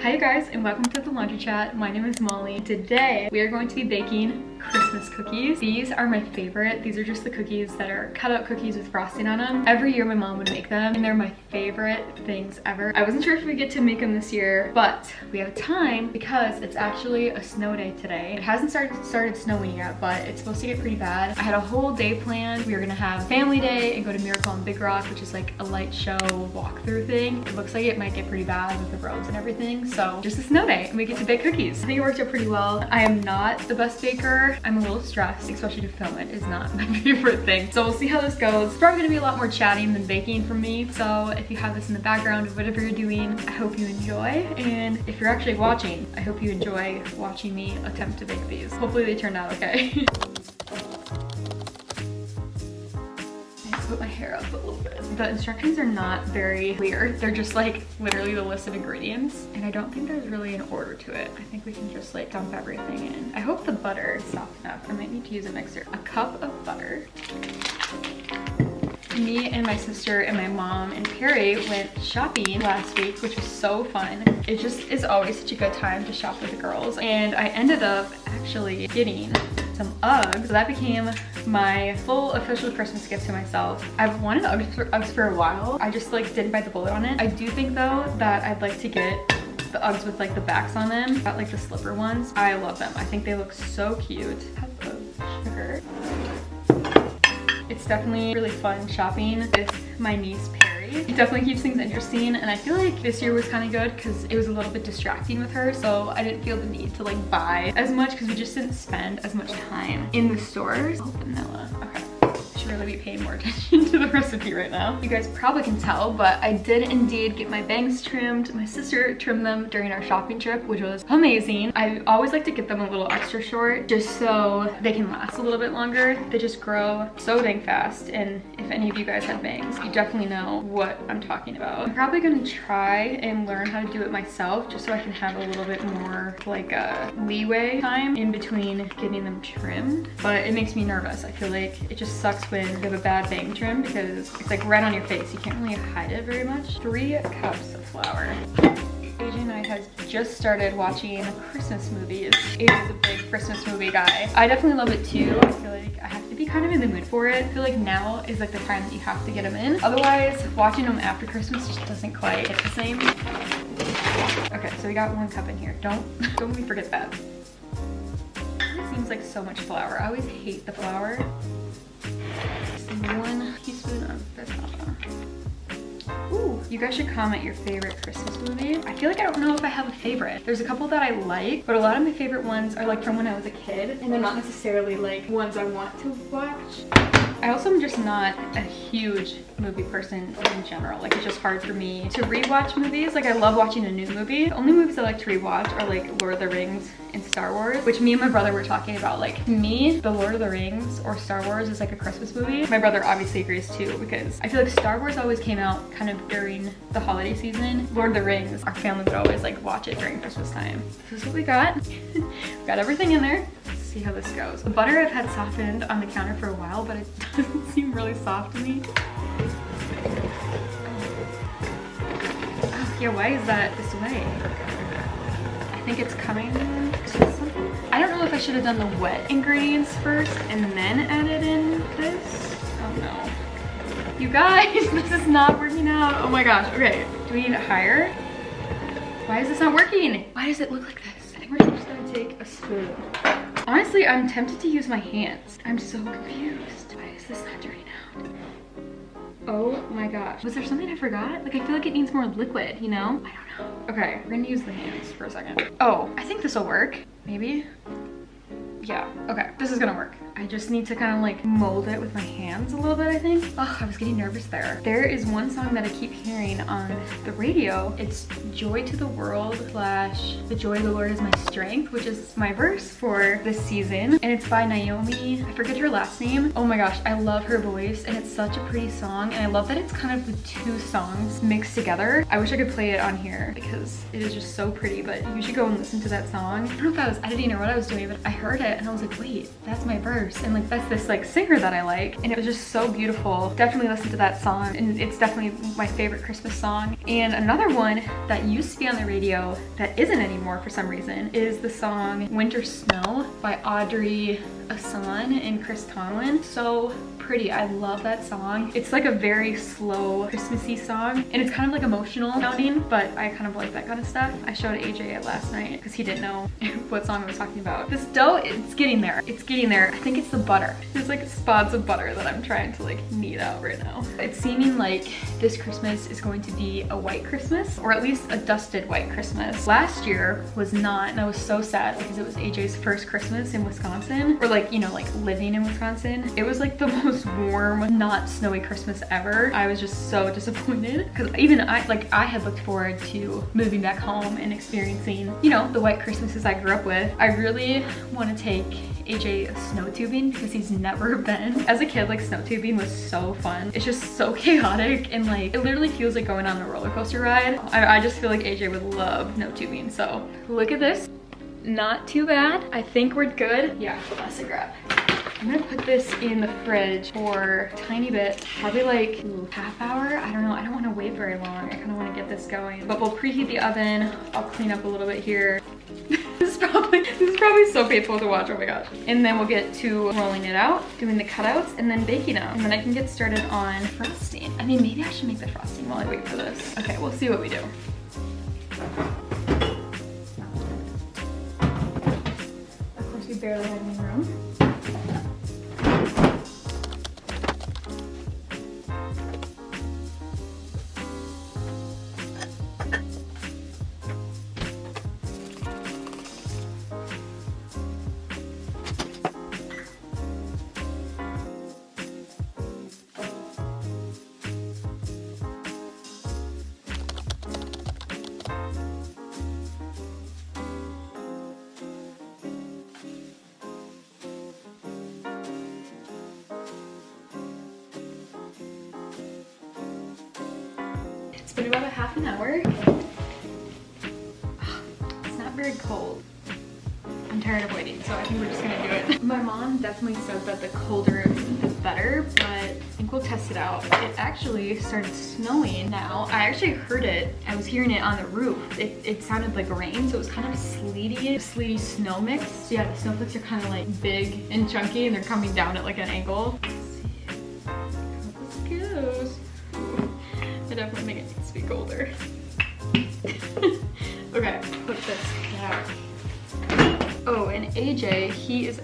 Hi you guys, and welcome to the laundry chat. My name is Molly. Today we are going to be baking Christmas cookies. These are my favorite. These are just the cookies that are cut out cookies with frosting on them. Every year my mom would make them and they're my favorite things ever. I wasn't sure if we get to make them this year, but we have time because it's actually a snow day today. It hasn't started snowing yet, but it's supposed to get pretty bad. I had a whole day planned. We were gonna have family day and go to Miracle on Big Rock, which is like a light show walkthrough thing. It looks like it might get pretty bad with the roads and everything. So just a snow day and we get to bake cookies. I think it worked out pretty well. I am not the best baker. I'm a little stressed, especially to film it is not my favorite thing. So we'll see how this goes. It's probably gonna be a lot more chatting than baking from me. So if you have this in the background of whatever you're doing, I hope you enjoy. And if you're actually watching, I hope you enjoy watching me attempt to bake these. Hopefully they turned out okay. Put my hair up a little bit. The instructions are not very clear. They're just like literally the list of ingredients, and I don't think there's really an order to it. I think we can just like dump everything in. I hope the butter is soft enough. I might need to use a mixer. A cup of butter. Me and my sister and my mom and Perry went shopping last week, which was so fun. It just is always such a good time to shop with the girls, and I ended up actually getting some Uggs. So that became my full official Christmas gift to myself. I've wanted Uggs for a while. I just like didn't bite the bullet on it. I do think though that I'd like to get the Uggs with like the backs on them. Got like the slipper ones. I love them. I think they look so cute. Cup of sugar. It's definitely really fun shopping with my niece Perry. It definitely keeps things interesting, and I feel like this year was kind of good because it was a little bit distracting with her, so I didn't feel the need to like buy as much because we just didn't spend as much time in the stores. Oh, vanilla. Okay. I should really be paying more attention to the recipe right now. You guys probably can tell, but I did indeed get my bangs trimmed. My sister trimmed them during our shopping trip, which was amazing. I always like to get them a little extra short just so they can last a little bit longer. They just grow so dang fast, and if any of you guys have bangs, you definitely know what I'm talking about. I'm probably gonna try and learn how to do it myself just so I can have a little bit more like a leeway time in between getting them trimmed, but it makes me nervous. I feel like it just sucks when you have a bad bang trim because it's like right on your face. You can't really hide it very much. 3 cups of flour. AJ and I has just started watching Christmas movies. AJ is a big Christmas movie guy. I definitely love it too. I feel like I have to be kind of in the mood for it. I feel like now is like the time that you have to get them in. Otherwise, watching them after Christmas just doesn't quite hit the same. Okay, so we got 1 cup in here. Don't we forget that. It seems like so much flour. I always hate the flour. 1 teaspoon of vanilla. Ooh, you guys should comment your favorite Christmas movie. I feel like I don't know if I have a favorite. There's a couple that I like, but a lot of my favorite ones are like from when I was a kid, and they're not necessarily like ones I want to watch. I also am just not a huge movie person in general. Like, it's just hard for me to rewatch movies. Like, I love watching a new movie. The only movies I like to rewatch are like Lord of the Rings and Star Wars, which me and my brother were talking about. Like, to me, the Lord of the Rings or Star Wars is like a Christmas movie. My brother obviously agrees too, because I feel like Star Wars always came out kind of during the holiday season. Lord of the Rings, our family would always like watch it during Christmas time. This is what we got. We got everything in there. See how this goes. The butter I've had softened on the counter for a while, but it doesn't seem really soft to me. Oh, yeah, why is that this way? I think it's coming to something. I don't know if I should have done the wet ingredients first and then added in this. Oh no. You guys, this is not working out. Oh my gosh, okay. Do we need it higher? Why is this not working? Why does it look like this? I think we're just gonna take a spoon. Honestly, I'm tempted to use my hands. I'm so confused. Why is this not turning out? Oh my gosh. Was there something I forgot? Like, I feel like it needs more liquid, you know? I don't know. Okay, we're gonna use the hands for a second. Oh, I think this will work. Maybe? Yeah, okay, this is gonna work. I just need to kind of like mold it with my hands a little bit, I think. Oh, I was getting nervous there. There is one song that I keep hearing on the radio. It's Joy to the World / The Joy of the Lord is My Strength, which is my verse for this season. And it's by Naomi. I forget her last name. Oh my gosh, I love her voice, and it's such a pretty song. And I love that it's kind of the 2 songs mixed together. I wish I could play it on here because it is just so pretty, but you should go and listen to that song. I don't know if I was editing or what I was doing, but I heard it it and I was like, wait, that's my verse. And like, that's this like singer that I like. And it was just so beautiful. Definitely listen to that song. And it's definitely my favorite Christmas song. And another one that used to be on the radio that isn't anymore for some reason is the song Winter Snow by Audrey Hassan and Chris Tomlin. So pretty. I love that song. It's like a very slow Christmassy song and it's kind of like emotional sounding, but I kind of like that kind of stuff. I showed AJ it last night because he didn't know what song I was talking about. This dough, it's getting there. It's getting there. I think it's the butter. There's like spots of butter that I'm trying to like knead out right now. It's seeming like this Christmas is going to be a white Christmas, or at least a dusted white Christmas. Last year was not, and I was so sad because it was AJ's first Christmas in Wisconsin, or like, you know, like living in Wisconsin. It was like the most warm, not snowy Christmas ever. I was just so disappointed because even I had looked forward to moving back home and experiencing, you know, the white Christmases I grew up with. I really want to take AJ snow tubing because he's never been. As a kid, like snow tubing was so fun. It's just so chaotic and like it literally feels like going on a roller coaster ride. I just feel like AJ would love snow tubing. So look at this. Not too bad. I think we're good. Yeah, that's a grab. I'm gonna put this in the fridge for a tiny bit, probably like half hour. I don't know, I don't wanna wait very long. I kinda wanna get this going, but we'll preheat the oven. I'll clean up a little bit here. This is probably so painful to watch, oh my gosh. And then we'll get to rolling it out, doing the cutouts, and then baking them. And then I can get started on frosting. I mean, maybe I should make the frosting while I wait for this. Okay, we'll see what we do. Of course, we barely have any room. It's been about a half an hour. It's not very cold. I'm tired of waiting, so I think we're just gonna do it. My mom definitely said that the colder the better, but I think we'll test it out. It actually started snowing now. I actually heard it. I was hearing it on the roof. It sounded like rain, so it was kind of sleety snow mix. So yeah, the snowflakes are kind of like big and chunky and they're coming down at like an angle. Let's see how this goes. I definitely think it needs to be colder. Okay, put this out. Oh, and AJ, he is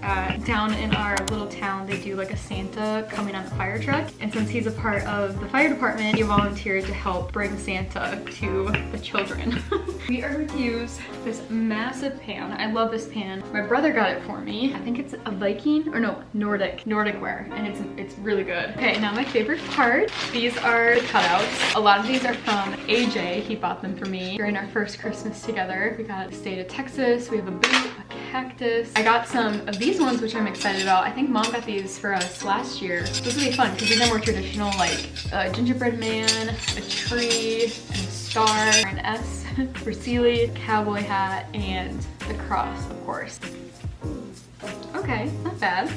down in our little town. They do like a Santa coming on the fire truck. And since he's a part of the fire department, he volunteered to help bring Santa to the children. We are going to use this massive pan. I love this pan. My brother got it for me. I think it's a Viking, or no, Nordic ware, and it's really good. Okay, now my favorite part. These are the cutouts. A lot of these are from AJ. He bought them for me during our first Christmas together. We got the state of Texas. We have a boot, a cactus. I got some of these ones, which I'm excited about. I think mom got these for us last year. This will be fun because these are more traditional, like a gingerbread man, a tree, and a star, an S for Sealy, cowboy hat, and the cross, of course. Okay, not bad.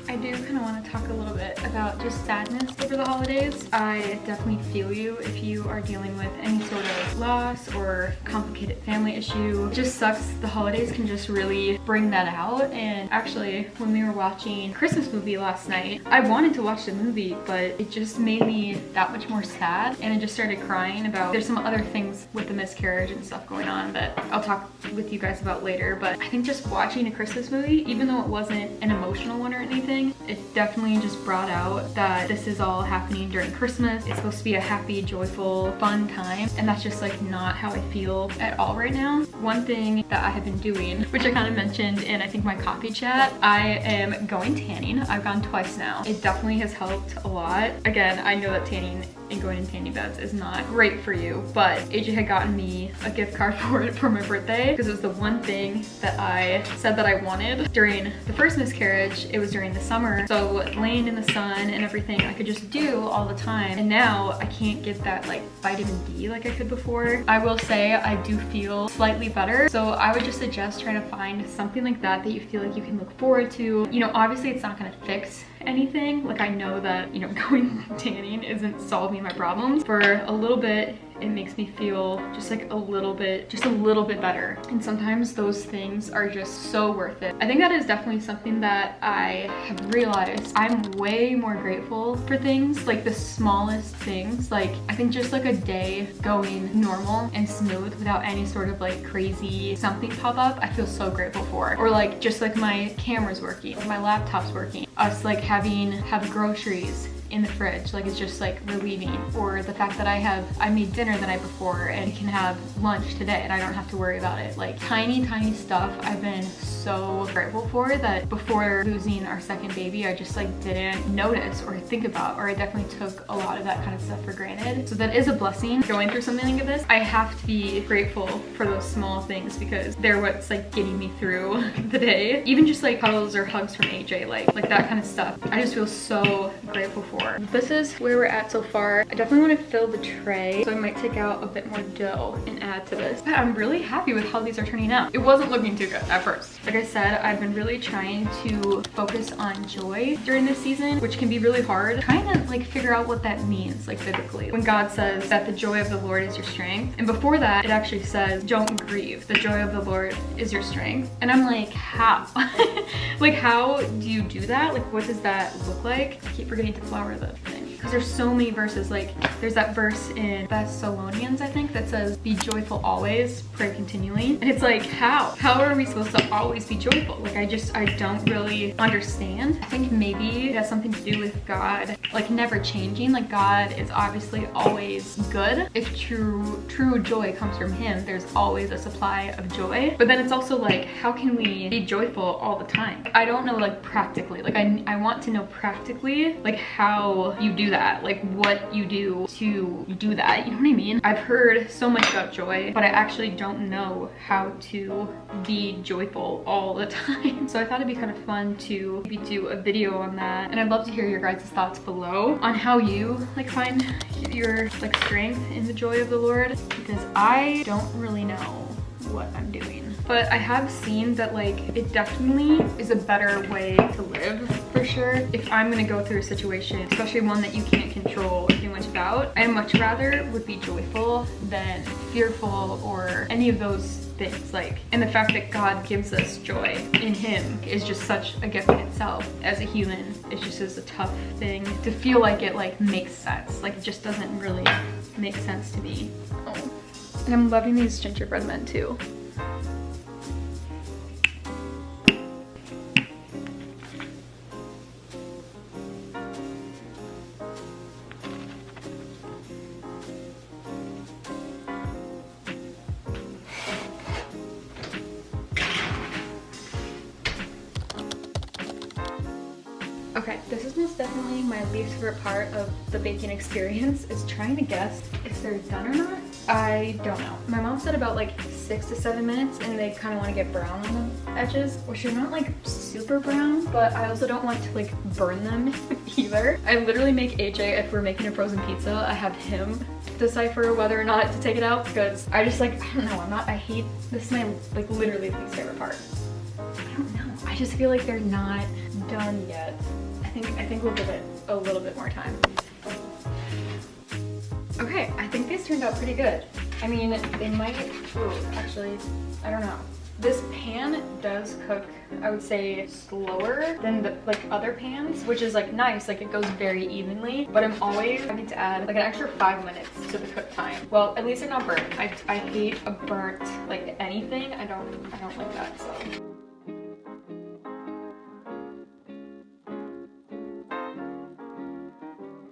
I do kind of want to talk a little bit about just sadness over the holidays. I definitely feel you if you are dealing with any sort of loss or complicated family issue. It just sucks. The holidays can just really bring that out. And actually, when we were watching a Christmas movie last night, I wanted to watch the movie, but it just made me that much more sad. And I just started crying about, there's some other things with the miscarriage and stuff going on that I'll talk with you guys about later. But I think just watching a Christmas movie, even though it wasn't an emotional one or anything, it definitely just brought out that this is all happening during Christmas. It's supposed to be a happy, joyful, fun time, and that's just like not how I feel at all right now. One thing that I have been doing, which I kind of mentioned in I think my coffee chat, I am going tanning. I've gone twice now. It definitely has helped a lot. Again, I know that tanning and going in tanning beds is not great for you. But AJ had gotten me a gift card for it for my birthday because it was the one thing that I said that I wanted during the first miscarriage. It was during the summer, so laying in the sun and everything I could just do all the time, and now I can't get that like vitamin D like I could before. I will say I do feel slightly better, so I would just suggest trying to find something like that you feel like you can look forward to. You know, obviously it's not going to fix anything. Like I know that, you know, going tanning isn't solving my problems. For a little bit, it makes me feel just like a little bit better. And sometimes those things are just so worth it. I think that is definitely something that I have realized. I'm way more grateful for things, like the smallest things. Like I think just like a day going normal and smooth without any sort of like crazy something pop up, I feel so grateful for. Or like just like my camera's working, or my laptop's working. Us like have groceries in the fridge, like it's just like relieving. Or the fact that I made dinner the night before and can have lunch today and I don't have to worry about it. Like tiny stuff I've been so grateful for that before losing our second baby I just like didn't notice or think about, or I definitely took a lot of that kind of stuff for granted. So that is a blessing. Going through something like this, I have to be grateful for those small things because they're what's like getting me through the day. Even just like cuddles or hugs from AJ, like that kind of stuff, I just feel so grateful for. This is where we're at so far. I definitely want to fill the tray, so I might take out a bit more dough and add to this. But I'm really happy with how these are turning out. It wasn't looking too good at first. Like I said, I've been really trying to focus on joy during this season, which can be really hard. Trying to like figure out what that means, like biblically. When God says that the joy of the Lord is your strength, and before that, it actually says, don't grieve. The joy of the Lord is your strength. And I'm like, how? Like, how do you do that? Like, what does that look like? I keep forgetting to flour the thing because there's so many verses. Like there's that verse in Thessalonians, I think, that says be joyful always, pray continually. And it's like, how are we supposed to always be joyful? Like I don't really understand. I think maybe it has something to do with God like never changing. Like God is obviously always good. If true joy comes from him, there's always a supply of joy. But then it's also like, how can we be joyful all the time? I don't know, like practically. Like I want to know practically like how you do that, like what you do to do that, you know what I mean? I've heard so much about joy, but I actually don't know how to be joyful all the time. So I thought it'd be kind of fun to maybe do a video on that, and I'd love to hear your guys' thoughts below on how you like find your like strength in the joy of the Lord, because I don't really know what I'm doing. But I have seen that like it definitely is a better way to live, for sure. If I'm gonna go through a situation, especially one that you can't control too much about, I much rather would be joyful than fearful or any of those things. Like, and the fact that God gives us joy in him is just such a gift in itself. As a human, it just is a tough thing to feel like it like makes sense. Like it just doesn't really make sense to me. Oh. And I'm loving these gingerbread men too. Okay, this is most definitely my least favorite part of the baking experience, is trying to guess if they're done or not. I don't know. My mom said about like 6 to 7 minutes, and they kind of want to get brown on the edges, which are not like super brown, but I also don't want to like burn them either. I literally make AJ, if we're making a frozen pizza, I have him decipher whether or not to take it out, because I just like, I don't know, I hate, this is my like literally least favorite part. I don't know. I just feel like they're not done yet. I think we'll give it a little bit more time. Okay, I think these turned out pretty good. I mean, they might, ooh, actually, I don't know. This pan does cook, I would say, slower than the like other pans, which is like nice, like it goes very evenly, but I'm always having to add like an extra 5 minutes to the cook time. Well, at least they're not burnt. I hate a burnt like anything. I don't like that, so.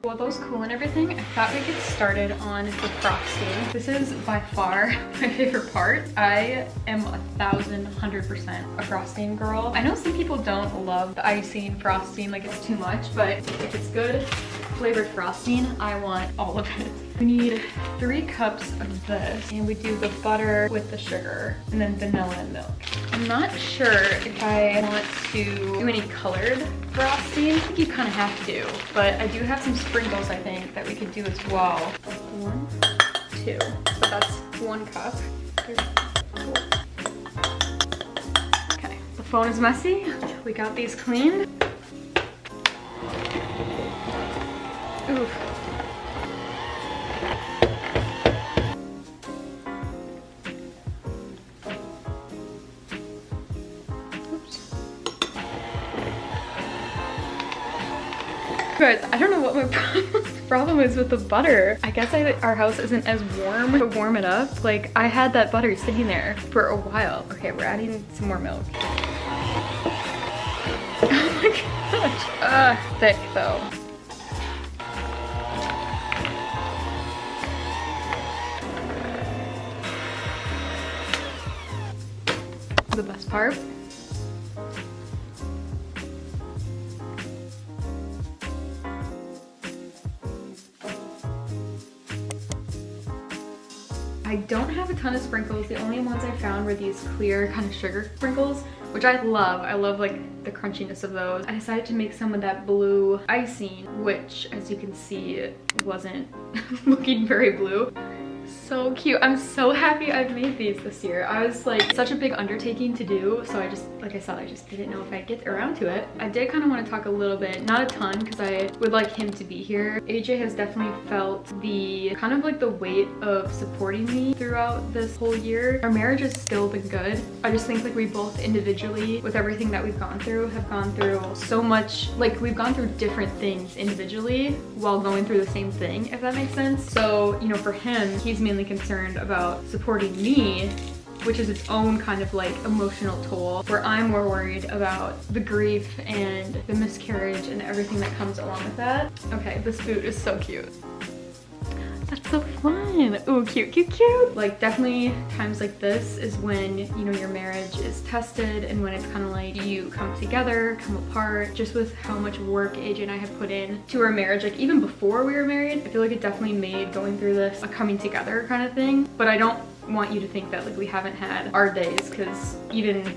While those cool and everything, I thought we'd get started on the frosting. This is by far my favorite part. I am 1,100% a frosting girl. I know some people don't love the icing frosting, like it's too much, but if it's good, flavored frosting, I want all of it. We need 3 cups of this, and we do the butter with the sugar, and then vanilla and milk. I'm not sure if I want to do any colored frosting. I think you kind of have to, but I do have some sprinkles, I think, that we could do as well. 1, 2, so that's 1 cup. 3, 4. Okay, the phone is messy. We got these cleaned. Oof. Guys, I don't know what my problem is with the butter. I guess our house isn't as warm to warm it up. Like, I had that butter sitting there for a while. Okay, we're adding some more milk. Oh my gosh. Thick though. The best part. I don't have a ton of sprinkles. The only ones I found were these clear kind of sugar sprinkles, which I love. I love like the crunchiness of those. I decided to make some of that blue icing, which as you can see, it wasn't looking very blue. So cute. I'm so happy I've made these this year. I was like such a big undertaking to do, so I just, like I said, I just didn't know if I'd get around to it. I did kind of want to talk a little bit, not a ton, because I would like him to be here. AJ has definitely felt the kind of like the weight of supporting me throughout this whole year. Our marriage has still been good. I just think like we both individually, with everything that we've gone through, have gone through so much. Like, we've gone through different things individually while going through the same thing, if that makes sense. So, you know, for him, he's mainly concerned about supporting me, which is its own kind of like emotional toll, where I'm more worried about the grief and the miscarriage and everything that comes along with that. Okay, this boot is so cute. That's so fun. Oh, cute, cute, cute. Like, definitely times like this is when, you know, your marriage is tested, and when it's kind of like you come together, come apart, just with how much work AJ and I have put in to our marriage. Like, even before we were married, I feel like it definitely made going through this a coming together kind of thing. But I don't want you to think that like we haven't had our days, because even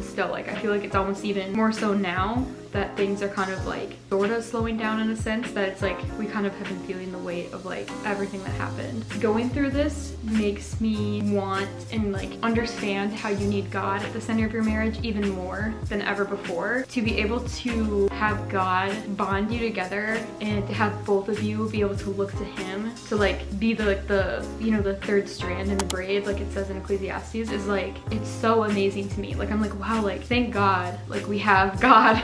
still, like, I feel like it's almost even more so now that things are kind of like sort of slowing down in a sense, that it's like we kind of have been feeling the weight of like everything that happened. Going through this makes me want and like understand how you need God at the center of your marriage even more than ever before. To be able to have God bond you together and to have both of you be able to look to him to like be the you know, the third strand in the braid, like it says in Ecclesiastes, is like, it's so amazing to me. Like, I'm like, wow, like thank God, like we have God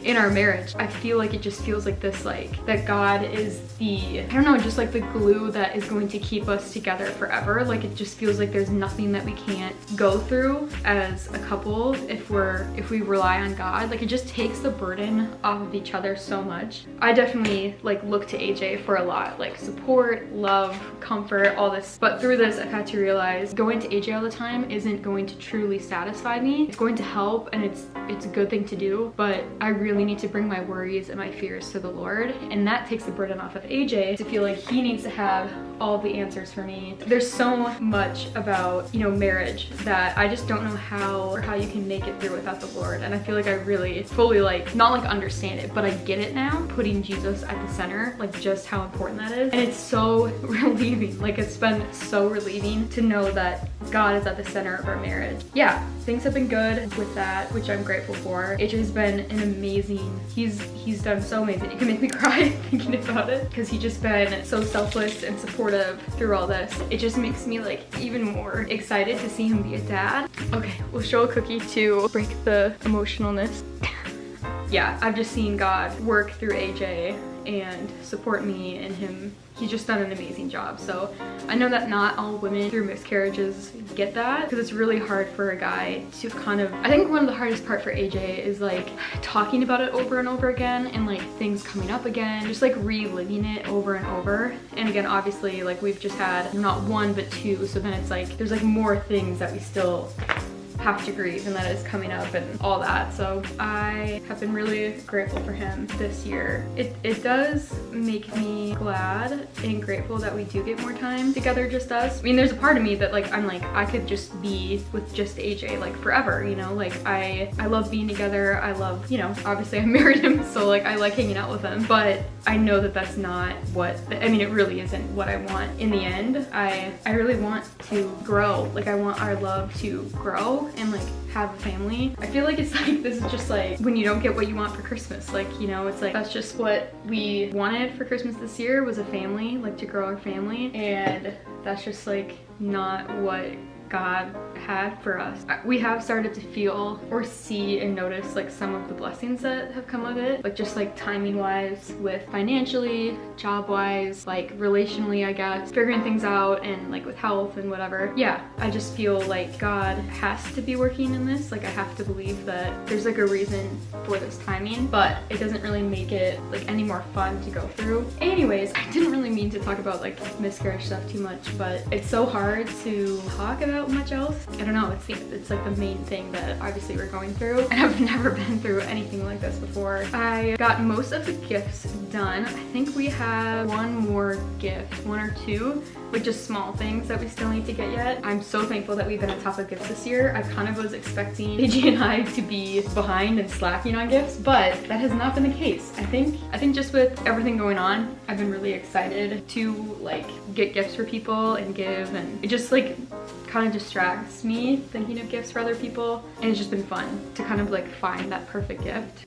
in our marriage. I feel like it just feels like this, like that God is the, I don't know, just like the glue that is going to keep us together forever. Like, it just feels like there's nothing that we can't go through as a couple if we rely on God. Like, it just takes the burden off of each other so much. I definitely like look to AJ for a lot, like support, love, comfort, all this. But through this, I've had to realize going to AJ all the time isn't going to truly satisfy me. It's going to help, and it's a good thing to do, but I really need to bring my worries and my fears to the Lord, and that takes the burden off of AJ to feel like he needs to have all the answers for me. There's so much about, you know, marriage that I just don't know how you can make it through without the Lord, and I feel like I really fully, like, not like understand it, but I get it now, putting Jesus at the center, like just how important that is. And it's so relieving. Like, it's been so relieving to know that God is at the center of our marriage. Yeah, things have been good with that, which I'm grateful for. AJ's been an amazing, he's done so amazing. You can make me cry thinking about it, because he's just been so selfless and supportive through all this. It just makes me like even more excited to see him be a dad. Okay, we'll show a cookie to break the emotionalness. Yeah, I've just seen God work through AJ and support me and him. He's just done an amazing job. So I know that not all women through miscarriages get that, because it's really hard for a guy to kind of, I think one of the hardest part for AJ is like talking about it over and over again, and like things coming up again, just like reliving it over and over. And again, obviously, like we've just had not one but two, so then it's like there's like more things that we still have to grieve and that it's coming up and all that. So I have been really grateful for him this year. It does make me glad and grateful that we do get more time together, just us. I mean, there's a part of me that like, I'm like, I could just be with just AJ like forever, you know? Like I love being together. I love, you know, obviously I married him, so like I like hanging out with him, but I know that that's not what, I mean, it really isn't what I want in the end. I really want to grow. Like I want our love to grow and like have a family. I feel like it's like, this is just like when you don't get what you want for Christmas. Like, you know, it's like, that's just what we wanted for Christmas this year, was a family, like to grow our family. And that's just like not what God had for us. We have started to feel or see and notice like some of the blessings that have come of it, like just like timing wise, with financially, job wise, like relationally, I guess, figuring things out, and like with health and whatever. Yeah, I just feel like God has to be working in this. Like I have to believe that there's like a reason for this timing, but it doesn't really make it like any more fun to go through. Anyways, I didn't really mean to talk about like miscarriage stuff too much, but it's so hard to talk about much else. I don't know, it's like the main thing that obviously we're going through, and I've never been through anything like this before. I got most of the gifts done. I think we have one more gift, one or two, with just small things that we still need to get yet. I'm so thankful that we've been on top of gifts this year. I kind of was expecting AJ and I to be behind and slacking on gifts, but that has not been the case. I think just with everything going on, I've been really excited to like get gifts for people and give, and it just like kind of distracts me thinking of gifts for other people, and it's just been fun to kind of like find that perfect gift.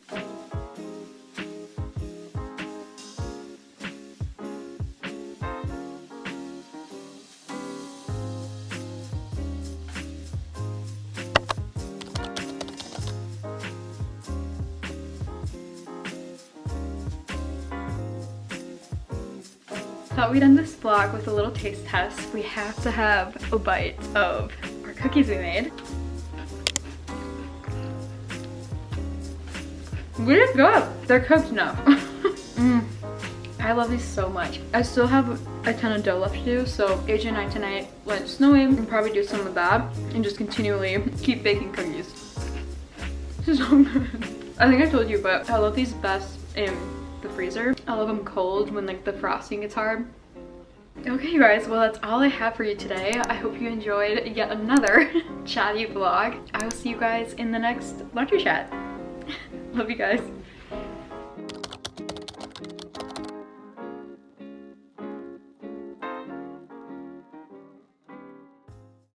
Thought we'd end this vlog with a little taste test. We have to have a bite of our cookies we made. Really good. They're cooked now. I love these so much. I still have a ton of dough left to do, so AJ and I tonight went snowing and probably do some of that and just continually keep baking cookies. This is so good. I think I told you, but I love these best in the freezer. I love them cold when like the frosting gets hard. Okay, you guys, well that's all I have for you today. I hope you enjoyed yet another chatty vlog. I will see you guys in the next laundry chat. Love you guys.